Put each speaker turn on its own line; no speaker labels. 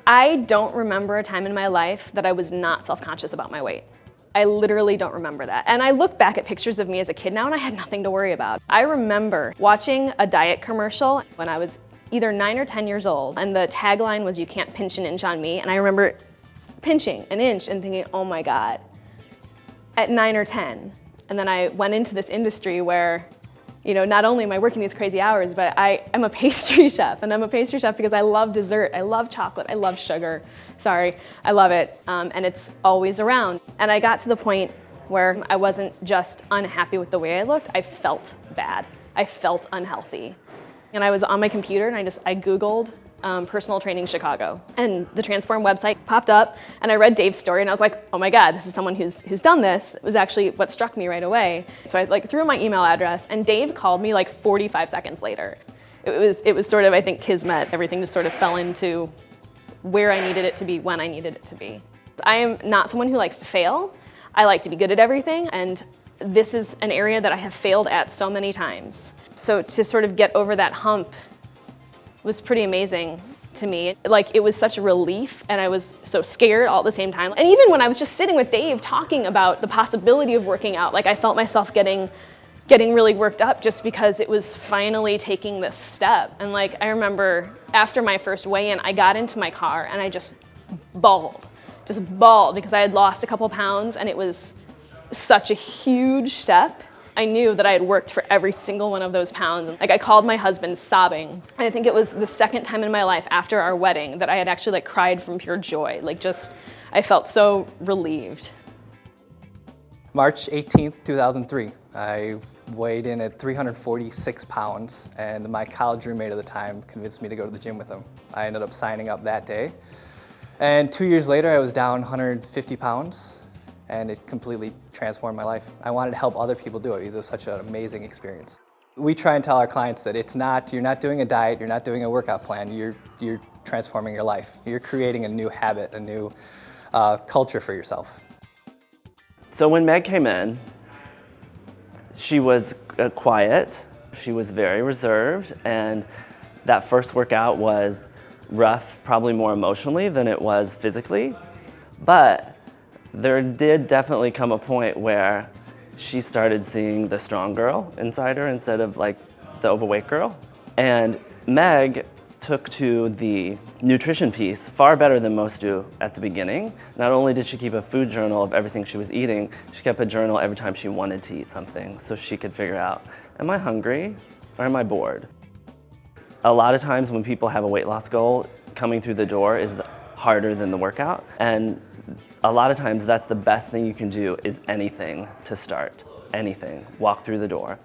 I don't remember a time in my life that I was not self-conscious about my weight. I literally don't remember that. And I look back at pictures of me as a kid now and I had nothing to worry about. I remember watching a diet commercial when I was either 9 or 10 years old, and the tagline was, "You can't pinch an inch on me." And I remember pinching an inch and thinking, oh my God, at 9 or 10. And then I went into this industry where, you know, not only am I working these crazy hours, but I'm a pastry chef, and I'm a pastry chef because I love dessert, I love chocolate, I love sugar. Sorry, I love it, and it's always around. And I got to the point where I wasn't just unhappy with the way I looked, I felt bad. I felt unhealthy. And I was on my computer and I Googled personal training Chicago, and the Transform website popped up, and I read Dave's story and I was like, oh my God, this is someone who's done this. It was actually what struck me right away. So I threw in my email address, and Dave called me 45 seconds later. It was sort of, I think, kismet. Everything just sort of fell into where I needed it to be, when I needed it to be. I am not someone who likes to fail. I like to be good at everything, and this is an area that I have failed at so many times. So to sort of get over that hump was pretty amazing to me. It was such a relief, and I was so scared all at the same time. And even when I was just sitting with Dave talking about the possibility of working out, I felt myself getting really worked up just because it was finally taking this step. And I remember after my first weigh-in, I got into my car and I just bawled because I had lost a couple pounds, and it was such a huge step. I knew that I had worked for every single one of those pounds. I called my husband sobbing. I think it was the second time in my life after our wedding that I had actually cried from pure joy. I felt so relieved.
March 18th, 2003. I weighed in at 346 pounds, and my college roommate at the time convinced me to go to the gym with him. I ended up signing up that day. And 2 years later, I was down 150 pounds. And it completely transformed my life. I wanted to help other people do it because it was such an amazing experience. We try and tell our clients that you're not doing a diet, you're not doing a workout plan, you're transforming your life. You're creating a new habit, a new culture for yourself.
So when Meg came in, she was quiet, she was very reserved, and that first workout was rough, probably more emotionally than it was physically, but there did definitely come a point where she started seeing the strong girl inside her instead of the overweight girl. And Meg took to the nutrition piece far better than most do at the beginning. Not only did she keep a food journal of everything she was eating, she kept a journal every time she wanted to eat something so she could figure out, am I hungry or am I bored? A lot of times when people have a weight loss goal, coming through the door is harder than the workout. And a lot of times that's the best thing you can do is anything to start, anything, walk through the door.